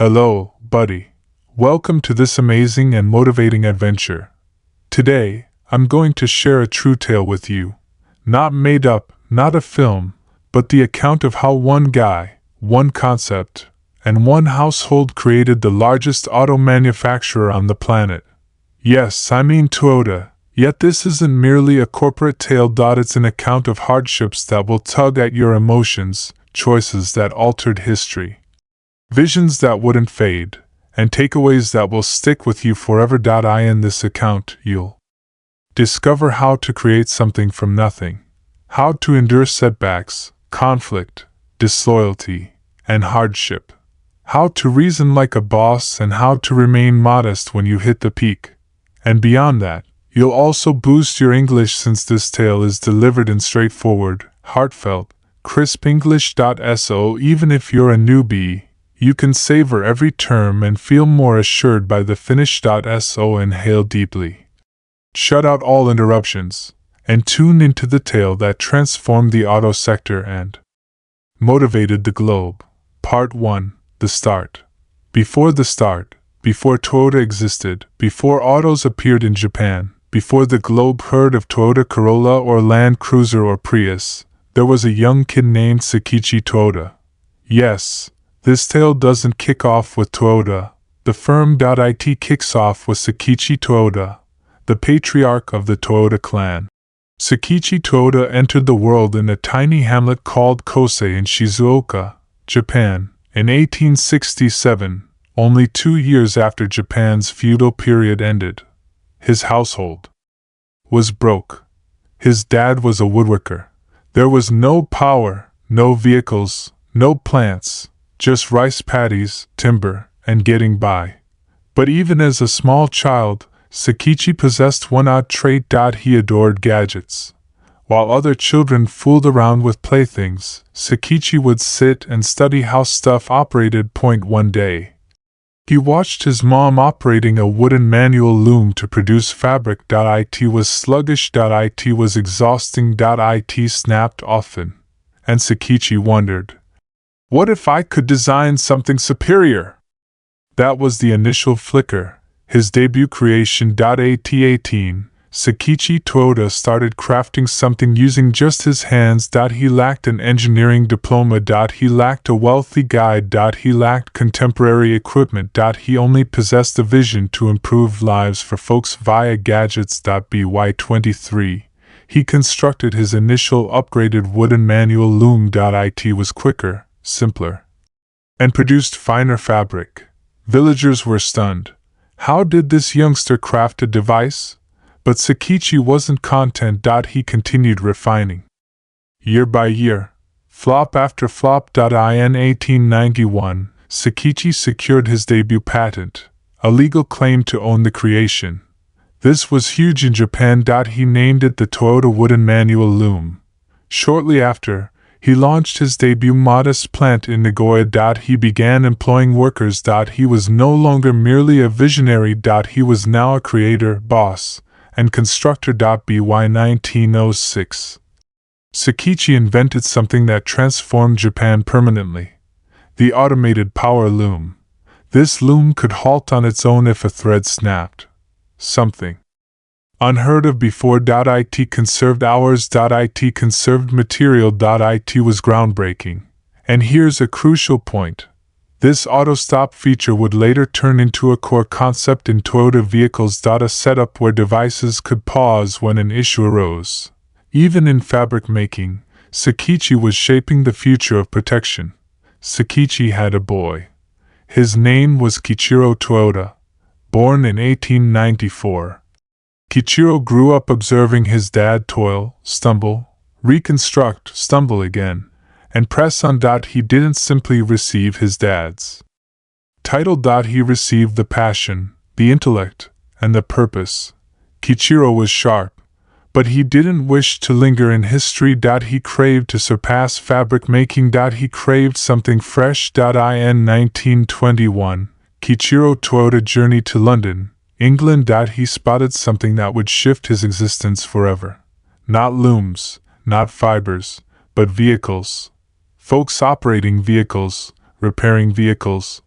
Hello, buddy. Welcome to this amazing and motivating adventure. Today, I'm going to share a true tale with you. Not made up, not a film, but the account of how one guy, one concept, and one household created the largest auto manufacturer on the planet. Yes, I mean Toyota, yet this isn't merely a corporate tale. It's an account of hardships that will tug at your emotions, choices that altered history, visions that wouldn't fade, and takeaways that will stick with you forever. In this account, you'll discover how to create something from nothing, how to endure setbacks, conflict, disloyalty, and hardship, how to reason like a boss, and how to remain modest when you hit the peak. And beyond that, you'll also boost your English, since this tale is delivered in straightforward, heartfelt, crisp English. So even if you're a newbie, you can savor every term and feel more assured by the finish. So inhale deeply, shut out all interruptions, and tune into the tale that transformed the auto sector and motivated the globe. Part 1. The Start. Before the start, before Toyota existed, before autos appeared in Japan, before the globe heard of Toyota Corolla or Land Cruiser or Prius, there was a young kid named Sakichi Toyota. Yes, this tale doesn't kick off with Toyota, the firm. It kicks off with Sakichi Toyota, the patriarch of the Toyota clan. Sakichi Toyota entered the world in a tiny hamlet called Kosei in Shizuoka, Japan, in 1867, only 2 years after Japan's feudal period ended. His household was broke. His dad was a woodworker. There was no power, no vehicles, no plants, just rice paddies, timber, and getting by. But even as a small child, Sakichi possessed one odd trait. He adored gadgets. While other children fooled around with playthings, Sakichi would sit and study how stuff operated. One day, he watched his mom operating a wooden manual loom to produce fabric. It was sluggish. It was exhausting. It snapped often. And Sakichi wondered, what if I could design something superior? That was the initial flicker, his debut creation. 1818, Sakichi Toyota started crafting something using just his hands. He lacked an engineering diploma. He lacked a wealthy guide. He lacked contemporary equipment. He only possessed a vision to improve lives for folks via gadgets. By 23, he constructed his initial upgraded wooden manual loom. It was quicker, simpler, and produced finer fabric. Villagers were stunned. How did this youngster craft a device? But Sakichi wasn't content. He continued refining. Year by year, flop after flop. In 1891, Sakichi secured his debut patent, a legal claim to own the creation. This was huge in Japan. He named it the Toyota Wooden Manual Loom. Shortly after, he launched his debut modest plant in Nagoya. He began employing workers. He was no longer merely a visionary. He was now a creator, boss, and constructor. By 1906, Sakichi invented something that transformed Japan permanently: the automated power loom. This loom could halt on its own if a thread snapped. Something unheard of before. It conserved hours. It conserved material. It was groundbreaking. And here's a crucial point. This auto-stop feature would later turn into a core concept in Toyota vehicles. A setup where devices could pause when an issue arose. Even in fabric making, Sakichi was shaping the future of protection. Sakichi had a boy. His name was Kichiro Toyota, born in 1894. Kichiro grew up observing his dad toil, stumble, reconstruct, stumble again, and press on. He didn't simply receive his dad's title. He received the passion, the intellect, and the purpose. Kichiro was sharp, but he didn't wish to linger in history. He craved to surpass fabric making. He craved something fresh. In 1921, Kichiro Toyota journeyed to London, England. He spotted something that would shift his existence forever. Not looms, not fibers, but vehicles. Folks operating vehicles, repairing vehicles,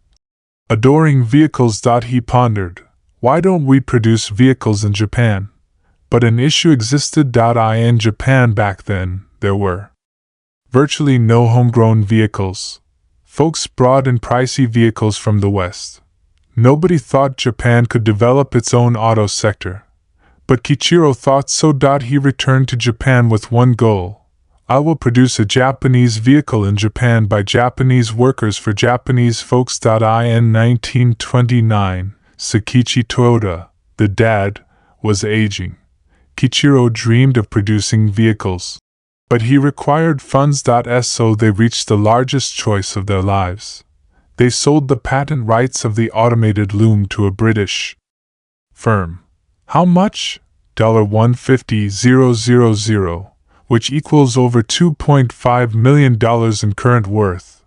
Adoring vehicles. He pondered, why don't we produce vehicles in Japan? But an issue existed. In Japan back then, there were virtually no homegrown vehicles. Folks brought in pricey vehicles from the West. Nobody thought Japan could develop its own auto sector. But Kichiro thought so. He returned to Japan with one goal. I will produce a Japanese vehicle in Japan by Japanese workers for Japanese folks. In 1929, Sakichi Toyoda, the dad, was aging. Kichiro dreamed of producing vehicles. But he required funds. So they reached the largest choice of their lives. They sold the patent rights of the automated loom to a British firm. How much? $150,000, which equals over $2.5 million in current worth.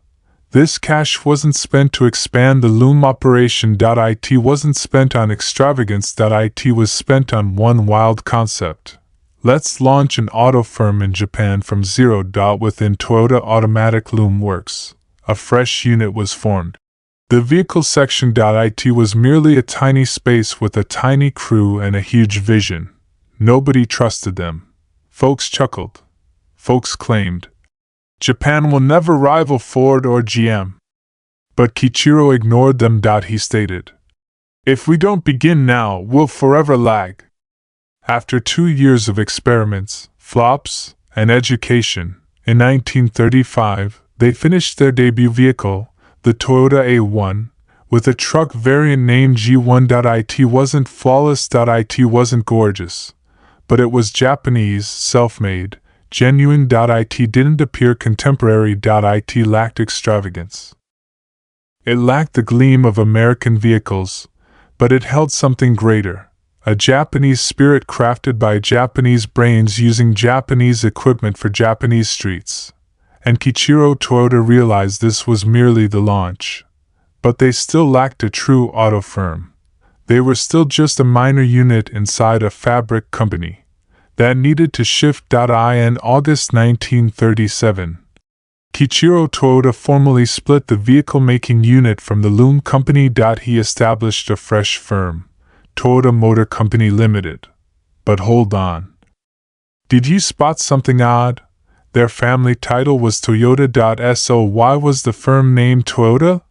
This cash wasn't spent to expand the loom operation. It wasn't spent on extravagance. It was spent on one wild concept. Let's launch an auto firm in Japan from zero. Within Toyota Automatic Loom Works, a fresh unit was formed. The vehicle section. It was merely a tiny space with a tiny crew and a huge vision. Nobody trusted them. Folks chuckled. Folks claimed, Japan will never rival Ford or GM. But Kichiro ignored them. He stated, if we don't begin now, we'll forever lag. After 2 years of experiments, flops, and education, in 1935, they finished their debut vehicle, the Toyota A1, with a truck variant named G1. It wasn't flawless. It wasn't gorgeous. But it was Japanese, self-made, genuine. It didn't appear contemporary. It lacked extravagance. It lacked the gleam of American vehicles, but it held something greater. A Japanese spirit crafted by Japanese brains using Japanese equipment for Japanese streets. And Kichiro Toyoda realized this was merely the launch. But they still lacked a true auto firm. They were still just a minor unit inside a fabric company that needed to shift. In August 1937, Kichiro Toyoda formally split the vehicle-making unit from the loom company. He established a fresh firm, Toyota Motor Company Limited. But hold on. Did you spot something odd? Their family title was Toyota. So why was the firm named Toyota?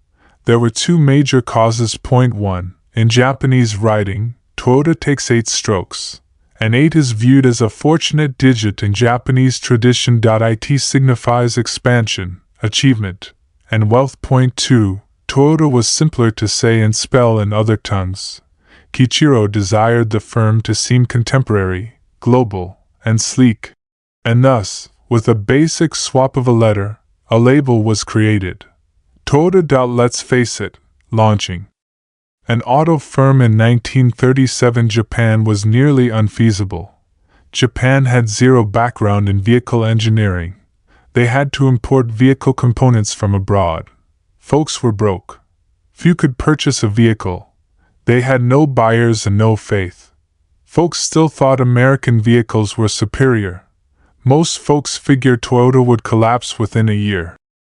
There were two major causes. Point 1. In Japanese writing, Toyota takes 8 strokes, and 8 is viewed as a fortunate digit in Japanese tradition. It signifies expansion, achievement, and wealth. Point 2. Toyota was simpler to say and spell in other tongues. Kichiro desired the firm to seem contemporary, global, and sleek. And thus, with a basic swap of a letter, a label was created. Toyota. Let's face it, launching an auto firm in 1937 Japan was nearly unfeasible. Japan had zero background in vehicle engineering. They had to import vehicle components from abroad. Folks were broke. Few could purchase a vehicle. They had no buyers and no faith. Folks still thought American vehicles were superior. Most folks figured Toyota would collapse within a year.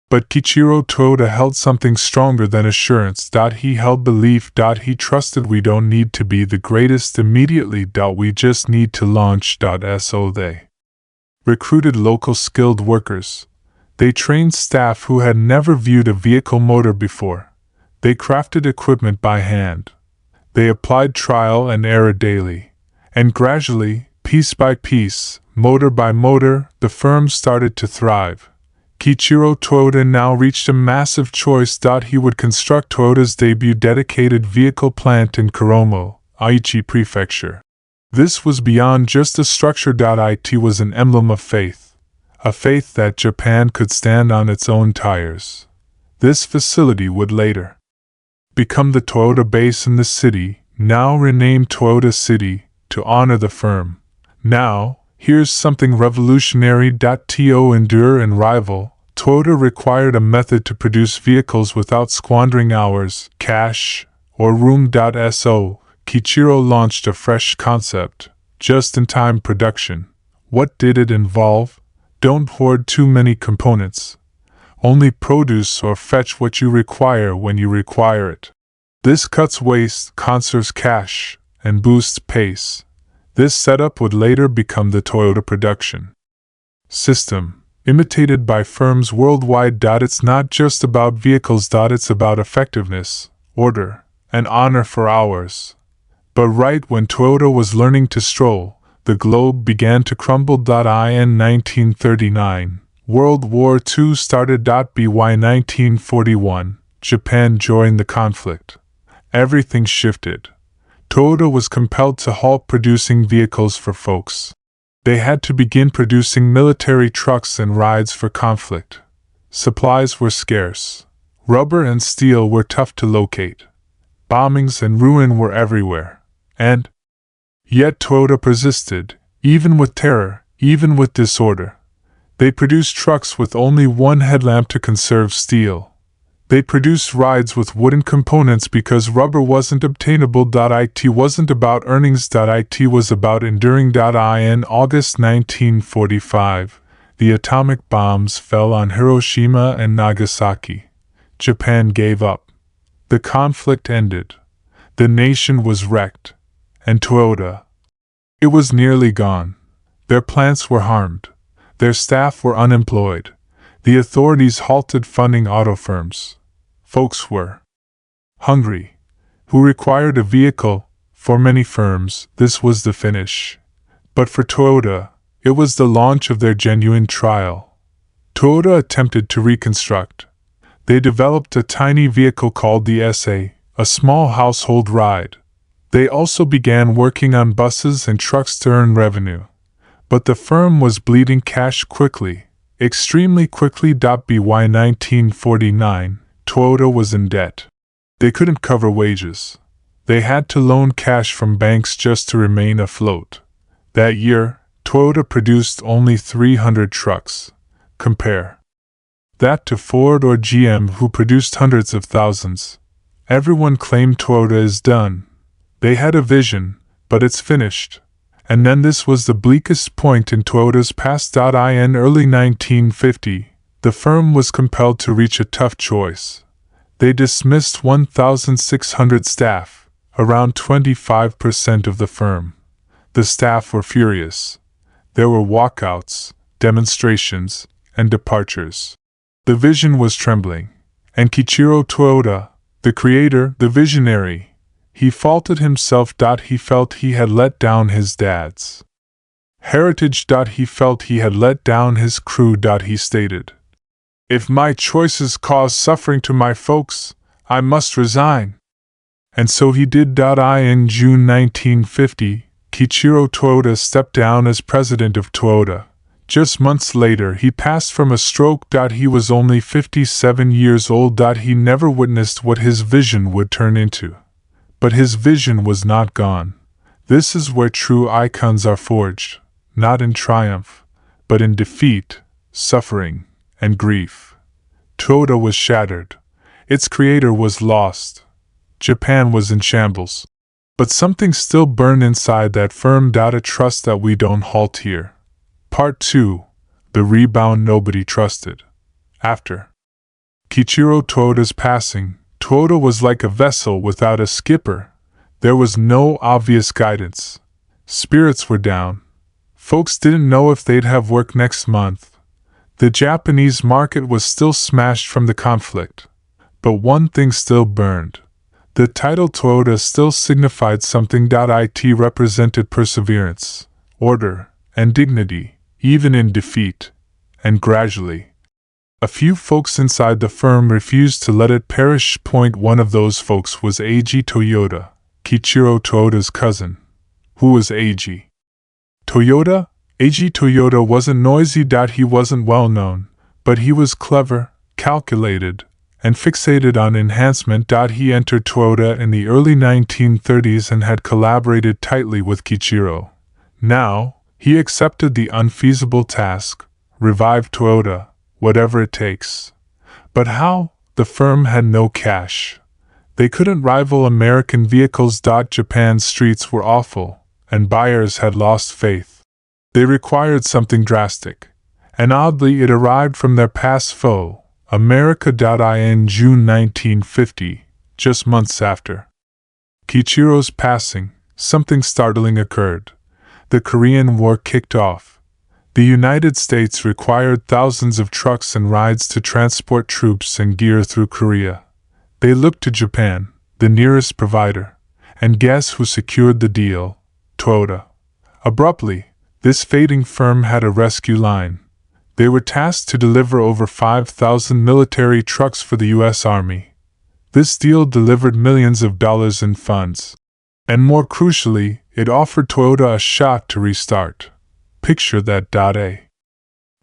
But Kichiro Toyoda held something stronger than assurance. He held belief. He trusted we don't need to be the greatest immediately. We just need to launch. So they recruited local skilled workers. They trained staff who had never viewed a vehicle motor before. They crafted equipment by hand. They applied trial and error daily. And gradually, piece by piece, motor by motor, the firm started to thrive. Kichiro Toyoda now reached a massive choice. He would construct Toyota's debut dedicated vehicle plant in Kuromo, Aichi Prefecture. This was beyond just a structure. It was an emblem of faith. A faith that Japan could stand on its own tires. This facility would later become the Toyota base in the city, now renamed Toyota City, to honor the firm. Now, here's something revolutionary. To endure and rival, Toyota required a method to produce vehicles without squandering hours, cash, or room. So, Kichiro launched a fresh concept, just-in-time production. What did it involve? Don't hoard too many components. Only produce or fetch what you require when you require it. This cuts waste, conserves cash, and boosts pace. This setup would later become the Toyota production system, imitated by firms worldwide. It's not just about vehicles. It's about effectiveness, order, and honor for hours. But right when Toyota was learning to stroll, the globe began to crumble. In 1939, World War II started. By 1941, Japan joined the conflict. Everything shifted. Toyota was compelled to halt producing vehicles for folks. They had to begin producing military trucks and rides for conflict. Supplies were scarce. Rubber and steel were tough to locate. Bombings and ruin were everywhere. And yet Toyota persisted, even with terror, even with disorder. They produced trucks with only one headlamp to conserve steel. They produced rides with wooden components because rubber wasn't obtainable. It wasn't about earnings. It was about enduring. In August 1945, the atomic bombs fell on Hiroshima and Nagasaki. Japan gave up. The conflict ended. The nation was wrecked. And Toyota, it was nearly gone. Their plants were harmed. Their staff were unemployed. The authorities halted funding auto firms. Folks were hungry. Who required a vehicle? For many firms, this was the finish. But for Toyota, it was the launch of their genuine trial. Toyota attempted to reconstruct. They developed a tiny vehicle called the SA, a small household ride. They also began working on buses and trucks to earn revenue. But the firm was bleeding cash quickly, extremely quickly. By 1949, Toyota was in debt. They couldn't cover wages. They had to loan cash from banks just to remain afloat. That year, Toyota produced only 300 trucks. Compare that to Ford or GM, who produced hundreds of thousands. Everyone claimed Toyota is done. They had a vision, but it's finished. And then this was the bleakest point in Toyota's past. In early 1950, the firm was compelled to reach a tough choice. They dismissed 1,600 staff, around 25% of the firm. The staff were furious. There were walkouts, demonstrations, and departures. The vision was trembling. And Kiichiro Toyota, the creator, the visionary, he faulted himself. He felt he had let down his dad's heritage. He felt he had let down his crew. He stated, "If my choices cause suffering to my folks, I must resign." And so he did. In June 1950, Kiichiro Toyota stepped down as president of Toyota. Just months later, he passed from a stroke. He was only 57 years old. He never witnessed what his vision would turn into. But his vision was not gone. This is where true icons are forged, not in triumph, but in defeat, suffering, and grief. Toyota was shattered. Its creator was lost. Japan was in shambles. But something still burned inside that firm. A trust that we don't halt here. Part 2. The rebound nobody trusted. After Kiichiro Toyota's passing, Toyota was like a vessel without a skipper. There was no obvious guidance. Spirits were down. Folks didn't know if they'd have work next month. The Japanese market was still smashed from the conflict. But one thing still burned. The title Toyota still signified something. It represented perseverance, order, and dignity, even in defeat. And gradually, a few folks inside the firm refused to let it perish. One of those folks was Eiji Toyota, Kiichiro Toyota's cousin. Who was Eiji Toyota? Eiji Toyota wasn't noisy. He wasn't well known, but he was clever, calculated, and fixated on enhancement. He entered Toyota in the early 1930s and had collaborated tightly with Kiichiro. Now, he accepted the unfeasible task: revive Toyota, whatever it takes. But how? The firm had no cash. They couldn't rival American vehicles. Japan's streets were awful, and buyers had lost faith. They required something drastic, and oddly it arrived from their past foe, America. In June 1950, just months after Kiichiro's passing, something startling occurred. The Korean War kicked off. The United States required thousands of trucks and rides to transport troops and gear through Korea. They looked to Japan, the nearest provider, and guess who secured the deal? Toyota. Abruptly, this fading firm had a rescue line. They were tasked to deliver over 5,000 military trucks for the U.S. Army. This deal delivered millions of dollars in funds. And more crucially, it offered Toyota a shot to restart. Picture that. A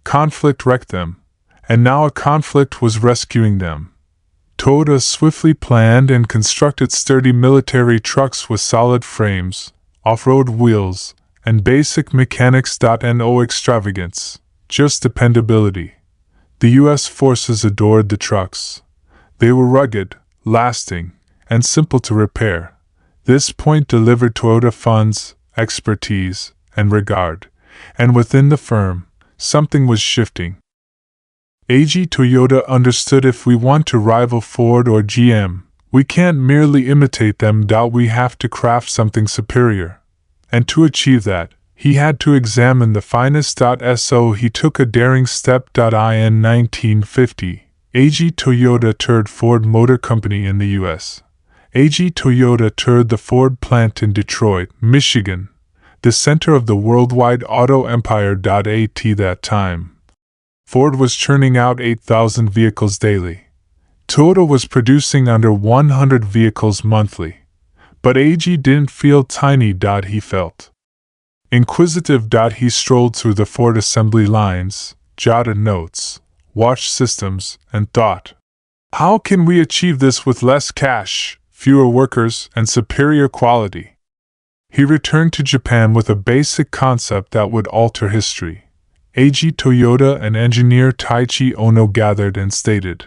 conflict wrecked them, and now a conflict was rescuing them. Toyota swiftly planned and constructed sturdy military trucks with solid frames, off-road wheels, and basic mechanics. No extravagance, just dependability. The U.S. forces adored the trucks. They were rugged, lasting, and simple to repair. This point delivered Toyota funds, expertise, and regard, and within the firm, something was shifting. AG Toyota understood if we want to rival Ford or GM, we can't merely imitate them. We have to craft something superior. And to achieve that, he had to examine the finest. So he took a daring step. In 1950, AG Toyota toured Ford Motor Company in the U.S. AG Toyota toured the Ford plant in Detroit, Michigan, the center of the worldwide auto empire. At that time, Ford was churning out 8,000 vehicles daily. Toyota was producing under 100 vehicles monthly. But AG didn't feel tiny. He felt inquisitive. He strolled through the Ford assembly lines, jotted notes, watched systems, and thought, how can we achieve this with less cash, fewer workers, and superior quality? He returned to Japan with a basic concept that would alter history. AG Toyota and engineer Taichi Ono gathered and stated,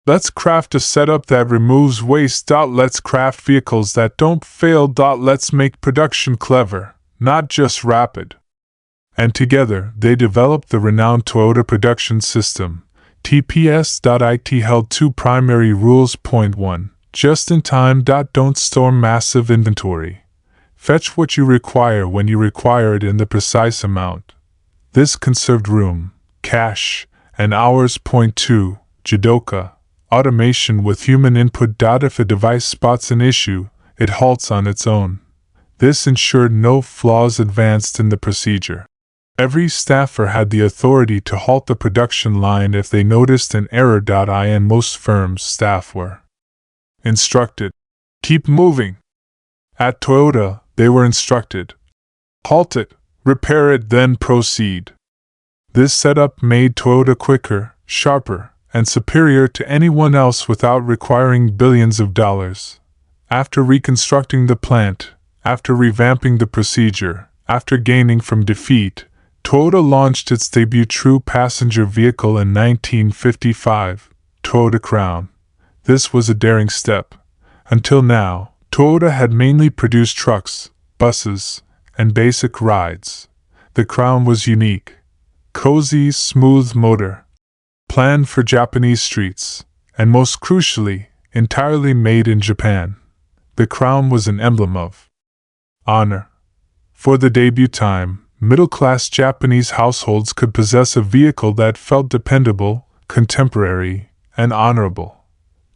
let's craft a setup that removes waste. Let's craft vehicles that don't fail. Let's make production clever, not just rapid. And together, they developed the renowned Toyota Production System, TPS. It held two primary rules. Point 1. Just in time. Don't store massive inventory. Fetch what you require when you require it in the precise amount. This conserved room, cash, and hours. Point 2. Jidoka. Automation with human input. If a device spots an issue, it halts on its own. This ensured no flaws advanced in the procedure. Every staffer had the authority to halt the production line if they noticed an error. In most firms, staff were instructed, keep moving. At Toyota, they were instructed, halt it, repair it, then proceed. This setup made Toyota quicker, sharper, and superior to anyone else without requiring billions of dollars. After reconstructing the plant, after revamping the procedure, after gaining from defeat, Toyota launched its debut true passenger vehicle in 1955, Toyota Crown. This was a daring step. Until now, Toyota had mainly produced trucks, buses, and basic rides. The Crown was unique. Cozy, smooth motor, planned for Japanese streets, and most crucially, entirely made in Japan. The Crown was an emblem of honor. For the debut time, middle-class Japanese households could possess a vehicle that felt dependable, contemporary, and honorable.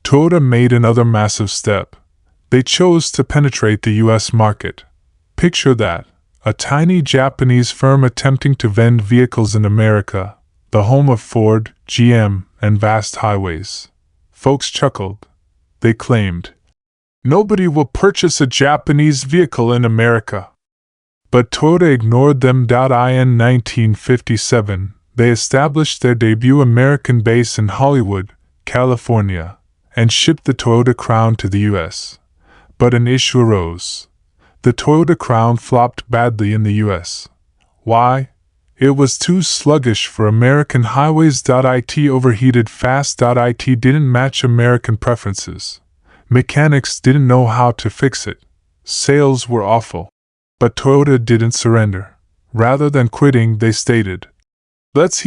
Toyota made another massive step. They chose to penetrate the U.S. market. Picture that, a tiny Japanese firm attempting to vend vehicles in America, the home of Ford, GM, and vast highways. Folks chuckled. They claimed, nobody will purchase a Japanese vehicle in America. But Toyota ignored them. In 1957, they established their debut American base in Hollywood, California, and shipped the Toyota Crown to the U.S. But an issue arose. The Toyota Crown flopped badly in the U.S. Why? It was too sluggish for American highways. It overheated fast. It didn't match American preferences. Mechanics didn't know how to fix it. Sales were awful. But Toyota didn't surrender. Rather than quitting, they stated, let's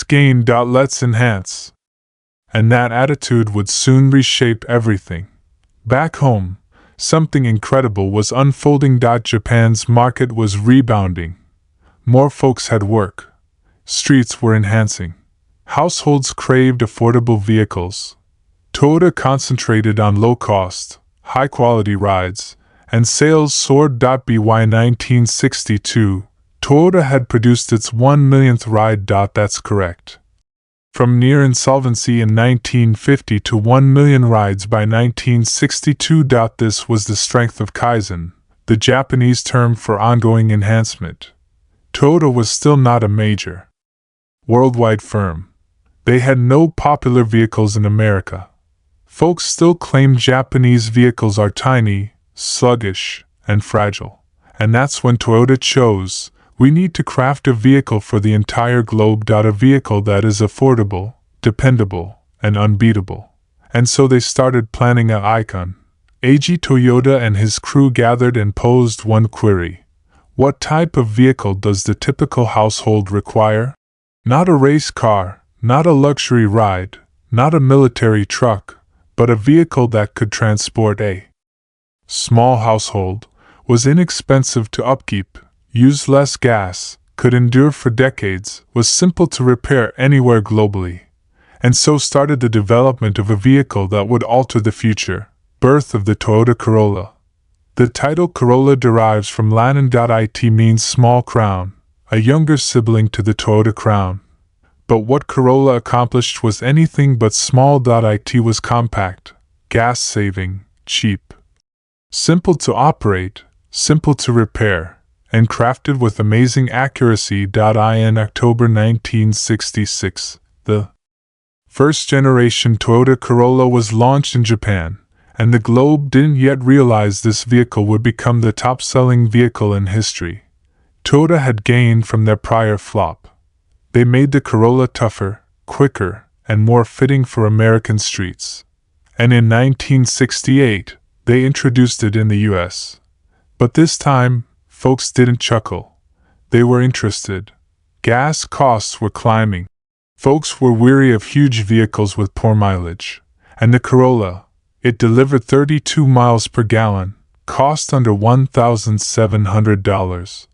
gain. Let's enhance. And that attitude would soon reshape everything. Back home, something incredible was unfolding. Japan's market was rebounding. More folks had work. Streets were enhancing. Households craved affordable vehicles. Toyota concentrated on low-cost, high-quality rides, and sales soared. By 1962, Toyota had produced its 1 millionth ride. That's correct. From near insolvency in 1950 to 1 million rides by 1962. This was the strength of Kaizen, the Japanese term for ongoing enhancement. Toyota was still not a major worldwide firm. They had no popular vehicles in America. Folks still claim Japanese vehicles are tiny, sluggish, and fragile. And that's when Toyota chose, we need to craft a vehicle for the entire globe. A vehicle that is affordable, dependable, and unbeatable. And so they started planning an icon. Eiji Toyoda and his crew gathered and posed one query. What type of vehicle does the typical household require? Not a race car, not a luxury ride, not a military truck, but a vehicle that could transport a small household, was inexpensive to upkeep, used less gas, could endure for decades, was simple to repair anywhere globally. And so started the development of a vehicle that would alter the future, birth of the Toyota Corolla. The title Corolla derives from Latin. It means small crown, a younger sibling to the Toyota Crown. But what Corolla accomplished was anything but small. It was compact, gas-saving, cheap, simple to operate, simple to repair, and crafted with amazing accuracy. In October 1966, the first-generation Toyota Corolla was launched in Japan, and the globe didn't yet realize this vehicle would become the top-selling vehicle in history. Toyota had gained from their prior flop. They made the Corolla tougher, quicker, and more fitting for American streets. And in 1968, they introduced it in the U.S. But this time, folks didn't chuckle. They were interested. Gas costs were climbing. Folks were weary of huge vehicles with poor mileage. And the Corolla, it delivered 32 miles per gallon, cost under $1,700.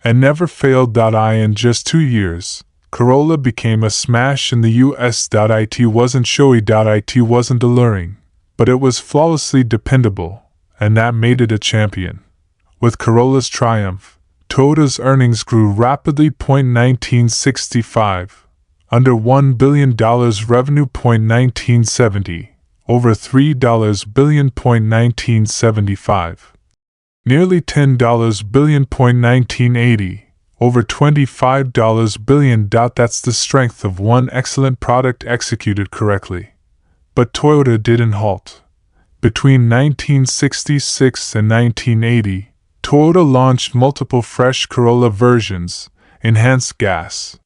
And never failed. In just 2 years, Corolla became a smash in the US. It wasn't showy. It wasn't alluring, but it was flawlessly dependable, and that made it a champion. With Corolla's triumph, Toyota's earnings grew rapidly. 1965, under $1 billion revenue. 1970, over $3 billion. 1975. Nearly $10 billion. 1980, over $25 billion. That's the strength of one excellent product executed correctly. But Toyota didn't halt. Between 1966 and 1980, Toyota launched multiple fresh Corolla versions, enhanced gas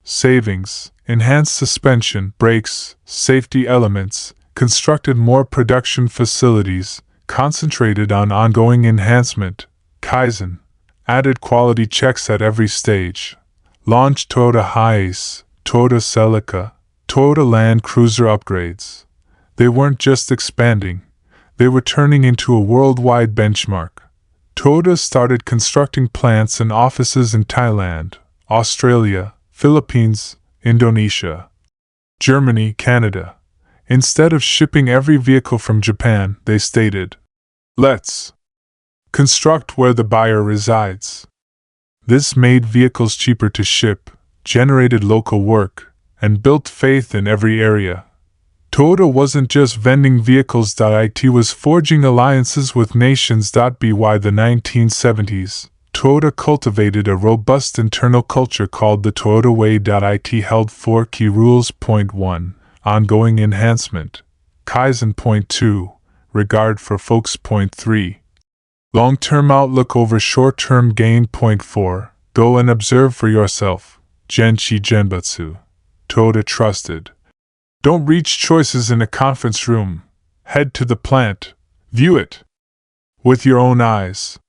savings, enhanced suspension, brakes, safety elements, constructed more production facilities, concentrated on ongoing enhancement, Kaizen, added quality checks at every stage, launched Toyota Hiace, Toyota Celica, Toyota Land Cruiser upgrades. They weren't just expanding, they were turning into a worldwide benchmark. Toyota started constructing plants and offices in Thailand, Australia, Philippines, Indonesia, Germany, Canada. Instead of shipping every vehicle from Japan, they stated, "Let's construct where the buyer resides." This made vehicles cheaper to ship, generated local work, and built faith in every area. Toyota wasn't just vending vehicles. It was forging alliances with nations. By the 1970s, Toyota cultivated a robust internal culture called the Toyota Way. It held 4 key rules. Point 1. Ongoing enhancement. Kaizen. Point 2. Regard for folks. Point 3. Long-term outlook over short-term gain. Point 4. Go and observe for yourself. Genchi Genbutsu. Toyota trusted. Don't reach choices in a conference room. Head to the plant. View it with your own eyes.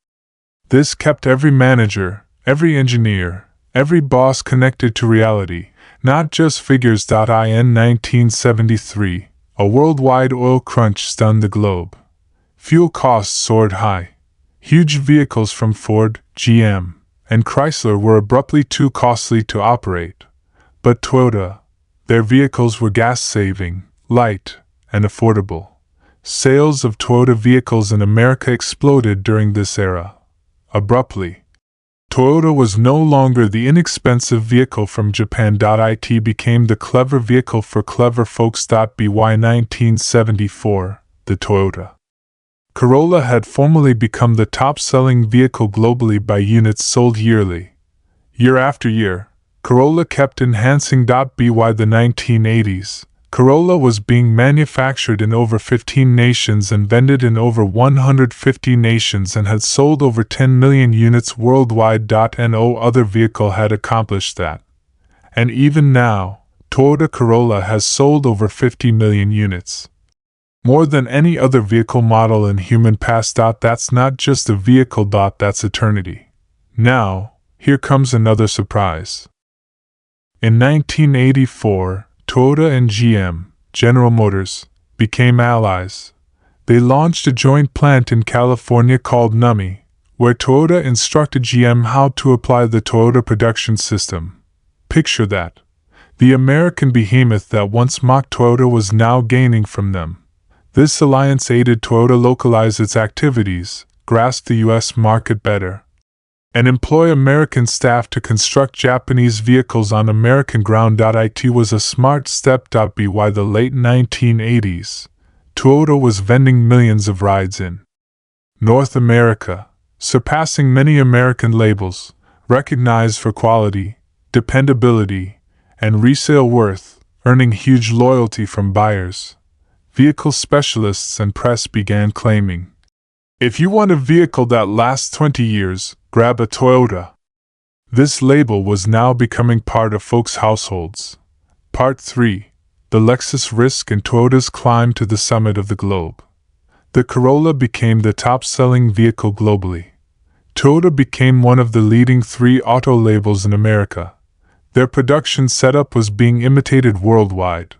This kept every manager, every engineer, every boss connected to reality, not just figures. In 1973, A worldwide oil crunch stunned the globe. Fuel costs soared high. Huge vehicles from Ford, GM, and Chrysler were abruptly too costly to operate. But Toyota, their vehicles were gas-saving, light, and affordable. Sales of Toyota vehicles in America exploded during this era. Abruptly, Toyota was no longer the inexpensive vehicle from Japan. It became the clever vehicle for clever folks. By 1974, the Toyota Corolla had formally become the top-selling vehicle globally by units sold yearly. Year after year, Corolla kept enhancing. By the 1980s, Corolla was being manufactured in over 15 nations and vended in over 150 nations and had sold over 10 million units worldwide. No other vehicle had accomplished that. And even now, Toyota Corolla has sold over 50 million units. More than any other vehicle model in human past. That's not just a vehicle. That's eternity. Now, here comes another surprise. In 1984, Toyota and GM, General Motors, became allies. They launched a joint plant in California called NUMMI, where Toyota instructed GM how to apply the Toyota production system. Picture that. The American behemoth that once mocked Toyota was now gaining from them. This alliance aided Toyota localize its activities, grasp the U.S. market better, and employ American staff to construct Japanese vehicles on American ground. It was a smart step. By the late 1980s, Toyota was vending millions of rides in North America, surpassing many American labels, recognized for quality, dependability, and resale worth, earning huge loyalty from buyers. Vehicle specialists and press began claiming, "If you want a vehicle that lasts 20 years, grab a Toyota." This label was now becoming part of folks' households. Part 3. The Lexus risk and Toyota's climb to the summit of the globe. The Corolla became the top-selling vehicle globally. Toyota became one of the leading 3 auto labels in America. Their production setup was being imitated worldwide.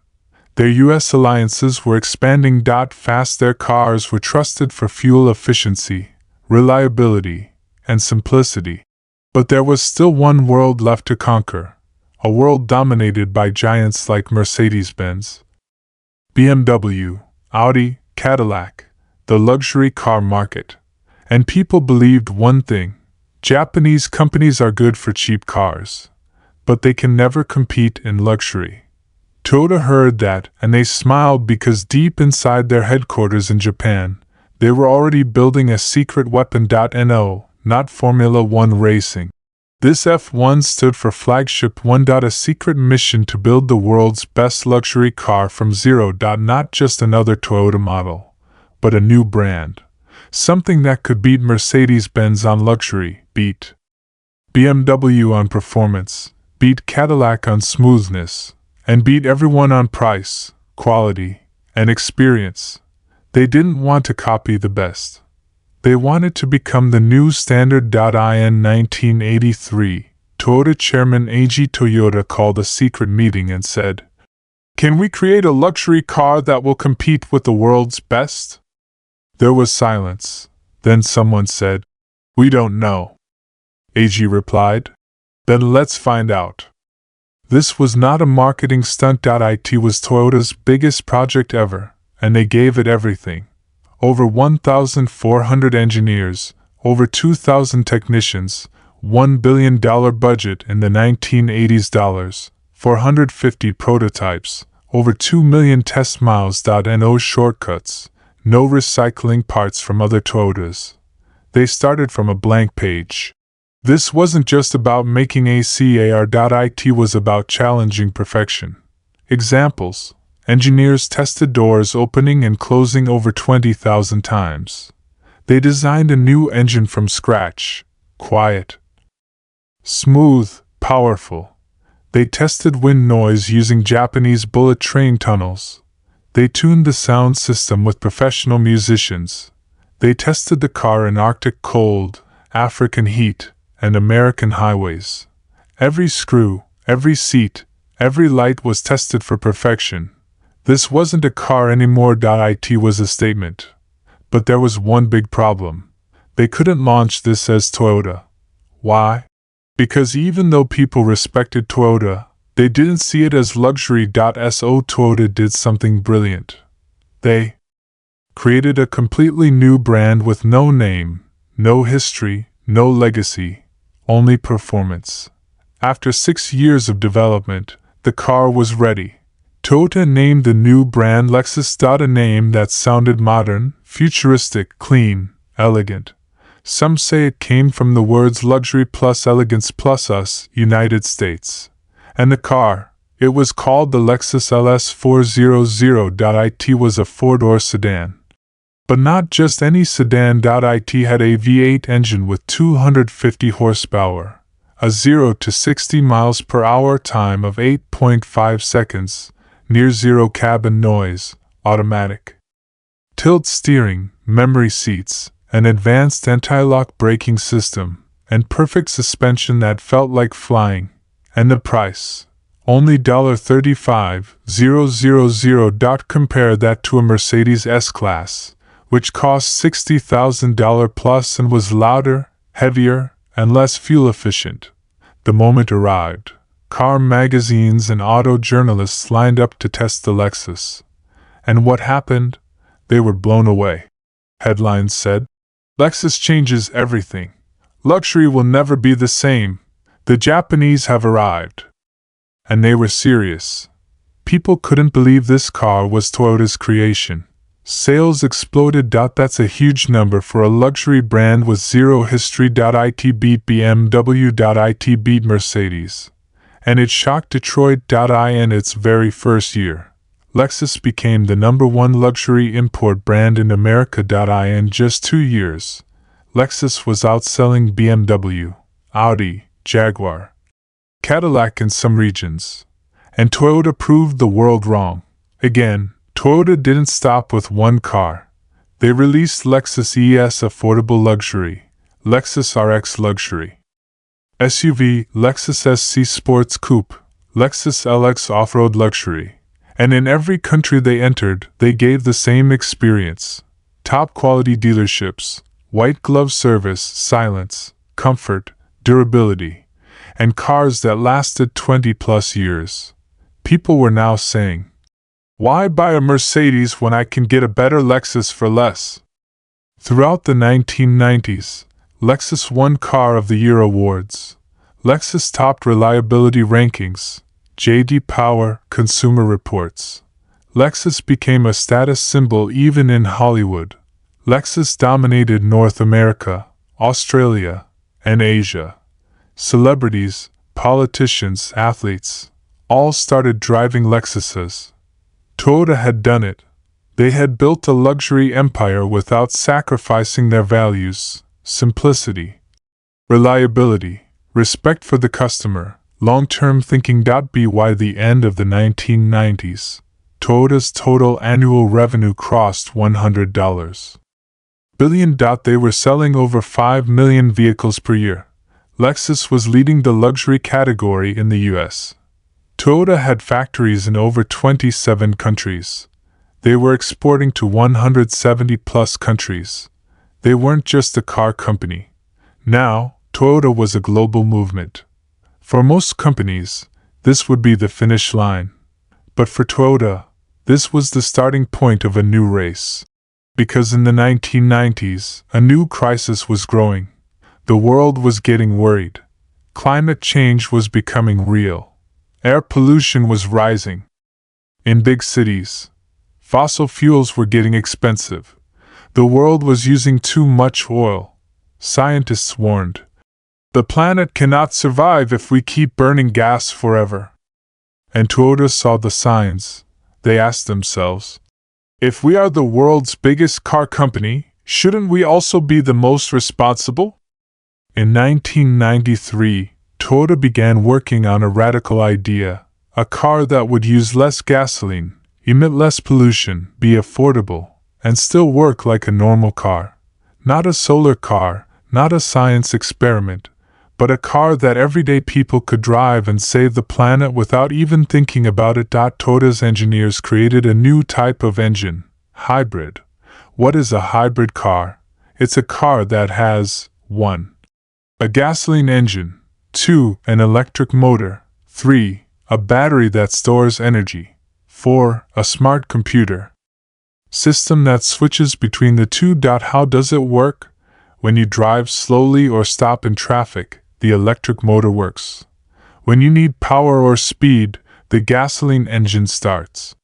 Their U.S. alliances were expanding. Fast their cars were trusted for fuel efficiency, reliability, and simplicity. But there was still one world left to conquer, a world dominated by giants like Mercedes-Benz, BMW, Audi, Cadillac, the luxury car market. And people believed one thing: Japanese companies are good for cheap cars, but they can never compete in luxury. Toyota heard that, and they smiled because deep inside their headquarters in Japan, they were already building a secret weapon. No, not Formula One racing. This F1 stood for Flagship One. A secret mission to build the world's best luxury car from zero. Not just another Toyota model, but a new brand. Something that could beat Mercedes-Benz on luxury, beat BMW on performance, beat Cadillac on smoothness, and beat everyone on price, quality, and experience. They didn't want to copy the best. They wanted to become the new standard. In 1983, Toyota chairman Eiji Toyoda called a secret meeting and said, "Can we create a luxury car that will compete with the world's best?" There was silence. Then someone said, "We don't know." Eiji replied, "Then let's find out." This was not a marketing stunt. It was Toyota's biggest project ever, and they gave it everything. Over 1,400 engineers, over 2,000 technicians, $1 billion budget in the 1980s, 450 prototypes, over 2 million test miles. No shortcuts, no recycling parts from other Toyotas. They started from a blank page. This wasn't just about making a car. It was about challenging perfection. Examples: engineers tested doors opening and closing over 20,000 times. They designed a new engine from scratch, quiet, smooth, powerful. They tested wind noise using Japanese bullet train tunnels. They tuned the sound system with professional musicians. They tested the car in Arctic cold, African heat, and American highways. Every screw, every seat, every light was tested for perfection. This wasn't a car anymore. It was a statement. But there was one big problem. They couldn't launch this as Toyota. Why? Because even though people respected Toyota, they didn't see it as luxury. So Toyota did something brilliant. They created a completely new brand with no name, no history, no legacy, only performance. After 6 years of development, the car was ready. Toyota named the new brand Lexus. A name that sounded modern, futuristic, clean, elegant. Some say it came from the words luxury plus elegance plus us, United States. And the car, it was called the Lexus LS400. It was a four-door sedan. But not just any sedan. It had a V8 engine with 250 horsepower, a 0 to 60 miles per hour time of 8.5 seconds, near zero cabin noise, automatic tilt steering, memory seats, an advanced anti-lock braking system, and perfect suspension that felt like flying. And the price? Only $35,000. Compare that to a Mercedes S-Class, which cost $60,000 plus and was louder, heavier, and less fuel efficient. The moment arrived. Car magazines and auto journalists lined up to test the Lexus. And what happened? They were blown away. Headlines said, "Lexus changes everything. Luxury will never be the same. The Japanese have arrived." And they were serious. People couldn't believe this car was Toyota's creation. Sales exploded. That's a huge number for a luxury brand with zero history. It beat BMW. It beat Mercedes. And it shocked Detroit. In its very first year, Lexus became the #1 luxury import brand in America. In just 2 years, Lexus was outselling BMW, Audi, Jaguar, Cadillac in some regions. And Toyota proved the world wrong. Again, Toyota didn't stop with one car. They released Lexus ES Affordable Luxury, Lexus RX Luxury SUV, Lexus SC Sports Coupe, Lexus LX Off-Road Luxury. And in every country they entered, they gave the same experience. Top-quality dealerships, white-glove service, silence, comfort, durability, and cars that lasted 20-plus years. People were now saying, "Why buy a Mercedes when I can get a better Lexus for less?" Throughout the 1990s, Lexus won Car of the Year awards. Lexus topped reliability rankings, J.D. Power, Consumer Reports. Lexus became a status symbol even in Hollywood. Lexus dominated North America, Australia, and Asia. Celebrities, politicians, athletes, all started driving Lexuses. Toyota had done it. They had built a luxury empire without sacrificing their values, simplicity, reliability, respect for the customer, long-term thinking. By the end of the 1990s, Toyota's total annual revenue crossed $100 billion. They were selling over 5 million vehicles per year. Lexus was leading the luxury category in the U.S. Toyota had factories in over 27 countries. They were exporting to 170-plus countries. They weren't just a car company. Now, Toyota was a global movement. For most companies, this would be the finish line. But for Toyota, this was the starting point of a new race. Because in the 1990s, a new crisis was growing. The world was getting worried. Climate change was becoming real. Air pollution was rising. In big cities, fossil fuels were getting expensive. The world was using too much oil. Scientists warned, "The planet cannot survive if we keep burning gas forever." And Toyota saw the signs. They asked themselves, "If we are the world's biggest car company, shouldn't we also be the most responsible?" In 1993, Toyota began working on a radical idea, a car that would use less gasoline, emit less pollution, be affordable, and still work like a normal car. Not a solar car, not a science experiment, but a car that everyday people could drive and save the planet without even thinking about it. Toyota's engineers created a new type of engine, hybrid. What is a hybrid car? It's a car that has 1. A gasoline engine, 2. An electric motor, 3. A battery that stores energy, 4. A smart computer system that switches between the two. How does it work? When you drive slowly or stop in traffic, the electric motor works. When you need power or speed, the gasoline engine starts.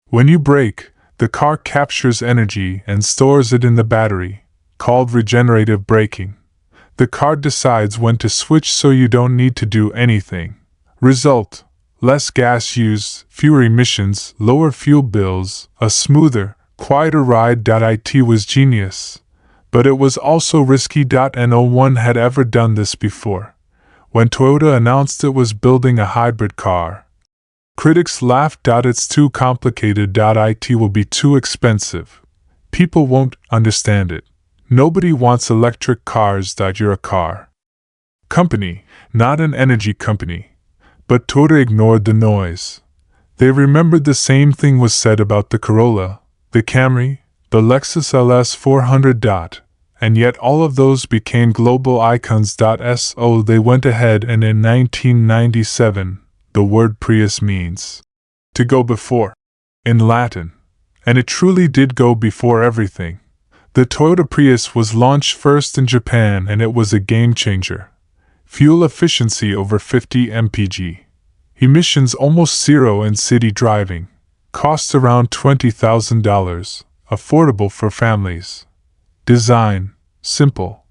When you brake, the car captures energy and stores it in the battery, called regenerative braking. The car decides when to switch so you don't need to do anything. Result: less gas use, fewer emissions, lower fuel bills, a smoother, quieter ride. It was genius. But it was also risky. No one had ever done this before. When Toyota announced it was building a hybrid car, critics laughed. It's too complicated. It will be too expensive. People won't understand it. Nobody wants electric cars. You're a car company, not an energy company. But Toyota ignored the noise. They remembered the same thing was said about the Corolla, the Camry, the Lexus LS 400. And yet all of those became global icons. So they went ahead, and in 1997, the word Prius means to go before in Latin. And it truly did go before everything. The Toyota Prius was launched first in Japan, and it was a game changer. Fuel efficiency over 50 mpg. Emissions almost zero in city driving. Cost around $20,000. Affordable for families. Design: simple.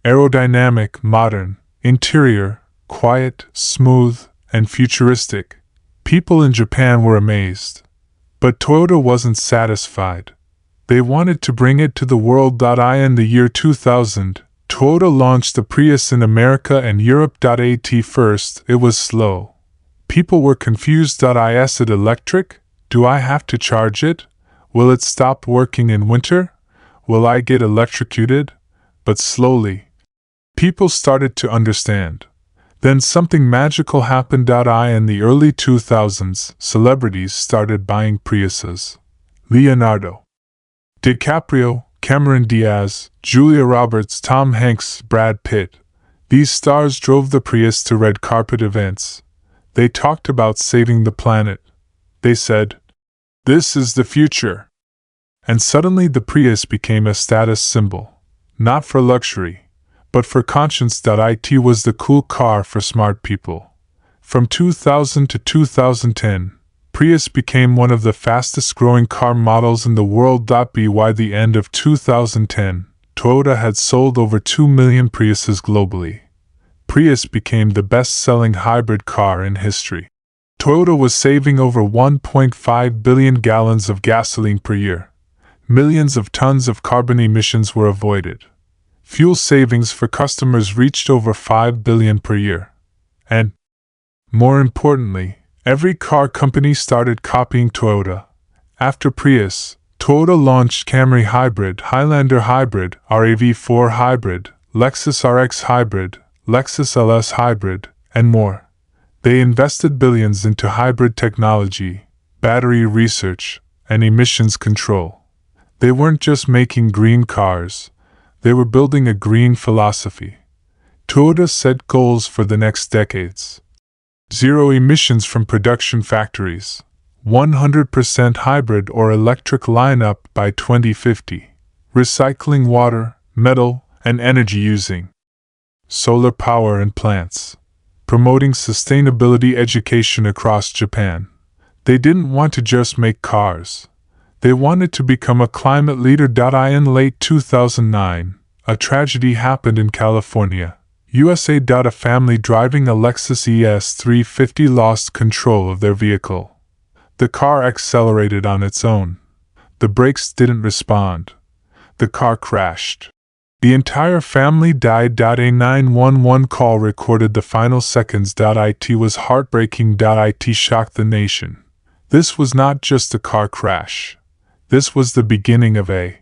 Aerodynamic, modern. Interior: quiet, smooth, and futuristic. People in Japan were amazed. But Toyota wasn't satisfied. They wanted to bring it to the world. In the year 2000, Toyota launched the Prius in America and Europe. At first, it was slow. People were confused. Is it electric? Do I have to charge it? Will it stop working in winter? Will I get electrocuted? But slowly, people started to understand. Then something magical happened. In the early 2000s, celebrities started buying Priuses. Leonardo DiCaprio, Cameron Diaz, Julia Roberts, Tom Hanks, Brad Pitt. These stars drove the Prius to red carpet events. They talked about saving the planet. They said, "This is the future." And suddenly the Prius became a status symbol. Not for luxury, but for conscience. It was the cool car for smart people. From 2000 to 2010, Prius became one of the fastest growing car models in the world. By the end of 2010, Toyota had sold over 2 million Priuses globally. Prius became the best-selling hybrid car in history. Toyota was saving over 1.5 billion gallons of gasoline per year. Millions of tons of carbon emissions were avoided. Fuel savings for customers reached over 5 billion per year. And, more importantly, every car company started copying Toyota. After Prius, Toyota launched Camry Hybrid, Highlander Hybrid, RAV4 Hybrid, Lexus RX Hybrid, Lexus LS Hybrid, and more. They invested billions into hybrid technology, battery research, and emissions control. They weren't just making green cars, they were building a green philosophy. Toyota set goals for the next decades. 0 emissions from production factories, 100% hybrid or electric lineup by 2050, recycling water, metal, and energy using solar power in plants, promoting sustainability education across Japan. They didn't want to just make cars. They wanted to become a climate leader. In late 2009, a tragedy happened in California, USA. A family driving a Lexus ES350 lost control of their vehicle. The car accelerated on its own. The brakes didn't respond. The car crashed. The entire family died. A 911 call recorded the final seconds. It was heartbreaking. It shocked the nation. This was not just a car crash. This was the beginning of a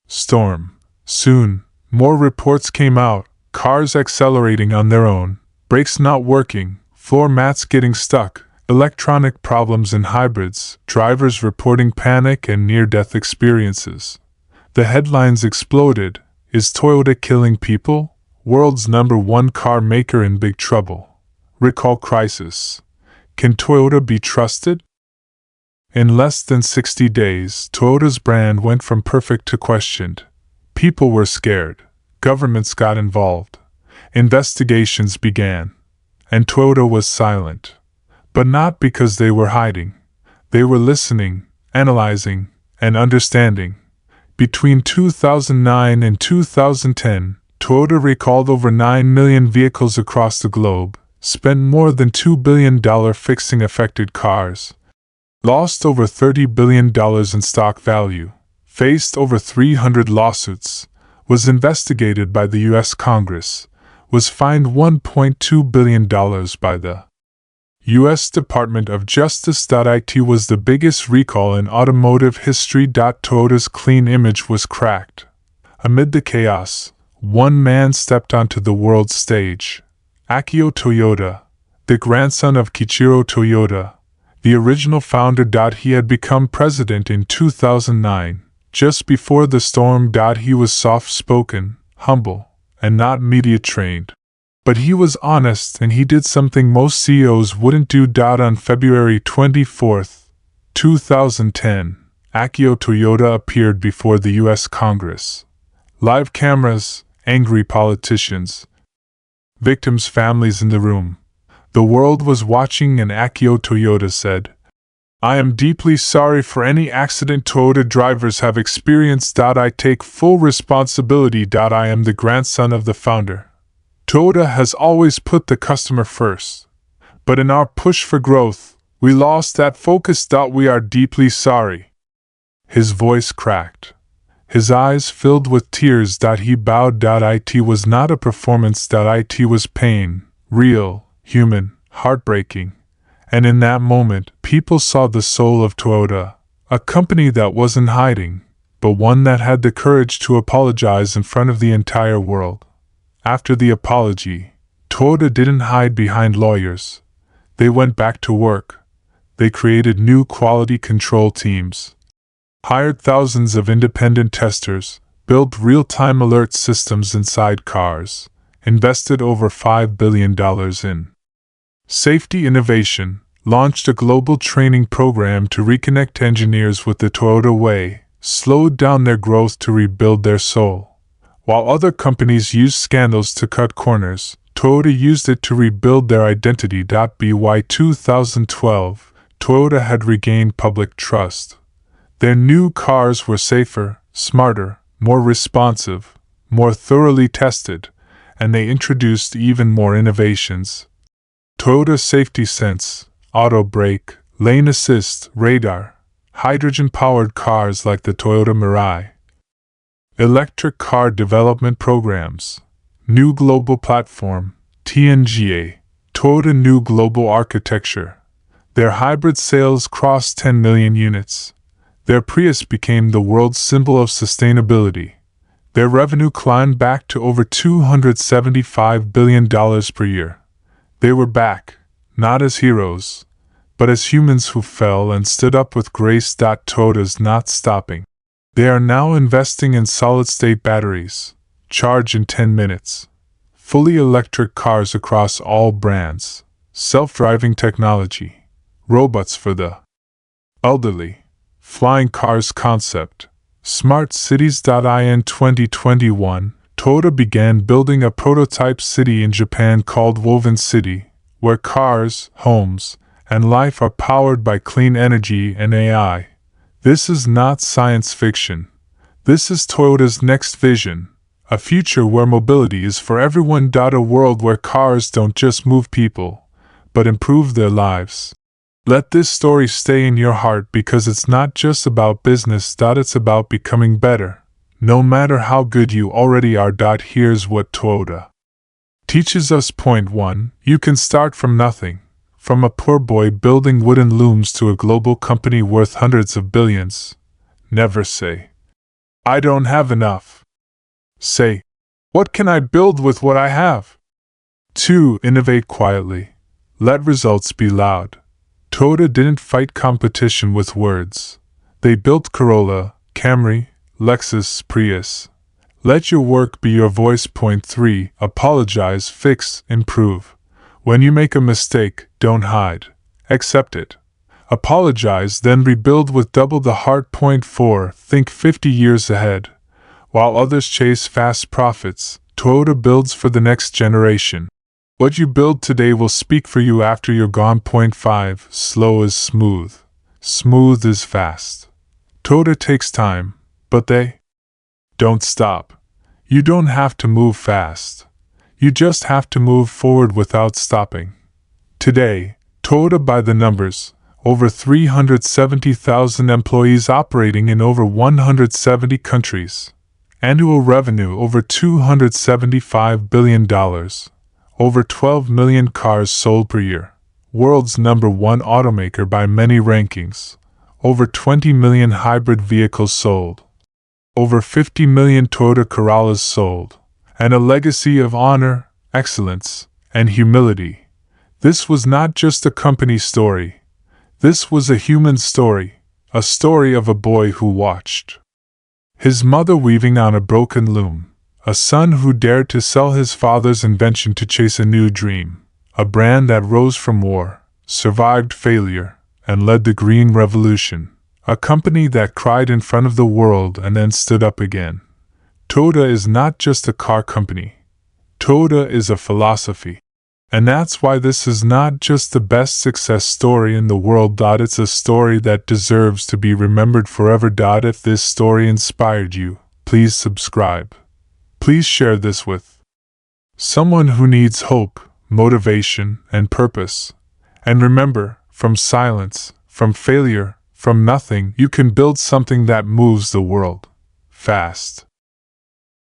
storm. Soon, more reports came out. Cars accelerating on their own, brakes not working, floor mats getting stuck, electronic problems in hybrids, drivers reporting panic and near-death experiences. The headlines exploded. Is Toyota killing people? World's #1 car maker in big trouble. Recall crisis. Can Toyota be trusted? In less than 60 days, Toyota's brand went from perfect to questioned. People were scared. Governments got involved. Investigations began. And Toyota was silent. But not because they were hiding. They were listening, analyzing, and understanding. Between 2009 and 2010, Toyota recalled over 9 million vehicles across the globe, spent more than $2 billion fixing affected cars, lost over $30 billion in stock value, faced over 300 lawsuits, was investigated by the U.S. Congress, was fined $1.2 billion by the U.S. Department of Justice. It was the biggest recall in automotive history. Toyota's clean image was cracked. Amid the chaos, one man stepped onto the world stage. Akio Toyoda, the grandson of Kiichiro Toyoda, the original founder. He had become president in 2009, just before the storm. He was soft-spoken, humble, and not media-trained. But he was honest, and he did something most CEOs wouldn't do. On February 24, 2010, Akio Toyoda appeared before the U.S. Congress. Live cameras, angry politicians, victims' families in the room. The world was watching, and Akio Toyoda said, "I am deeply sorry for any accident Toyota drivers have experienced. I take full responsibility. I am the grandson of the founder. Toyota has always put the customer first. But in our push for growth, we lost that focus. We are deeply sorry." His voice cracked. His eyes filled with tears. He bowed. It was not a performance. It was pain, real, human, heartbreaking. And in that moment, people saw the soul of Toyota, a company that wasn't hiding, but one that had the courage to apologize in front of the entire world. After the apology, Toyota didn't hide behind lawyers. They went back to work. They created new quality control teams, hired thousands of independent testers, built real-time alert systems inside cars, invested over $5 billion in safety innovation, launched a global training program to reconnect engineers with the Toyota way, slowed down their growth to rebuild their soul. While other companies used scandals to cut corners, Toyota used it to rebuild their identity. By 2012, Toyota had regained public trust. Their new cars were safer, smarter, more responsive, more thoroughly tested, and they introduced even more innovations. Toyota Safety Sense, auto brake, lane assist, radar, hydrogen-powered cars like the Toyota Mirai, electric car development programs, new global platform, TNGA, Toyota new global architecture. Their hybrid sales crossed 10 million units. Their Prius became the world's symbol of sustainability. Their revenue climbed back to over $275 billion per year. They were back, not as heroes, but as humans who fell and stood up with grace. Toyota's not stopping. They are now investing in solid-state batteries, charge in 10 minutes, fully electric cars across all brands, self-driving technology, robots for the elderly, flying cars concept, smart cities. In 2021, Toyota began building a prototype city in Japan called Woven City, where cars, homes, and life are powered by clean energy and AI. This is not science fiction. This is Toyota's next vision, a future where mobility is for everyone. A world where cars don't just move people, but improve their lives. Let this story stay in your heart because it's not just about business. It's about becoming better, no matter how good you already are. Here's what Toyota teaches us. Point 1. You can start from nothing. From a poor boy building wooden looms to a global company worth hundreds of billions. Never say, "I don't have enough." Say, What can I build with what I have? 2. Innovate quietly. Let results be loud. Toyota didn't fight competition with words. They built Corolla, Camry, Lexus, Prius. Let your work be your voice. Point 3. Apologize, fix, improve. When you make a mistake, don't hide. Accept it. Apologize, then rebuild with double the heart. Point 4. Think 50 years ahead. While others chase fast profits, Toyota builds for the next generation. What you build today will speak for you after you're gone. Point 5. Slow is smooth. Smooth is fast. Toyota takes time, but they don't stop. You don't have to move fast. You just have to move forward without stopping. Today, Toyota by the numbers, over 370,000 employees operating in over 170 countries. Annual revenue over $275 billion. Over 12 million cars sold per year. World's number one automaker by many rankings. Over 20 million hybrid vehicles sold. Over 50 million Toyota Corollas sold. And a legacy of honor, excellence, and humility. This was not just a company story. This was a human story. A story of a boy who watched his mother weaving on a broken loom. A son who dared to sell his father's invention to chase a new dream. A brand that rose from war, survived failure, and led the Green Revolution. A company that cried in front of the world and then stood up again. Toyota is not just a car company. Toyota is a philosophy. And that's why this is not just the best success story in the world. It's a story that deserves to be remembered forever. If this story inspired you, please subscribe. Please share this with someone who needs hope, motivation, and purpose. And remember, from silence, from failure, from nothing, you can build something that moves the world. Fast.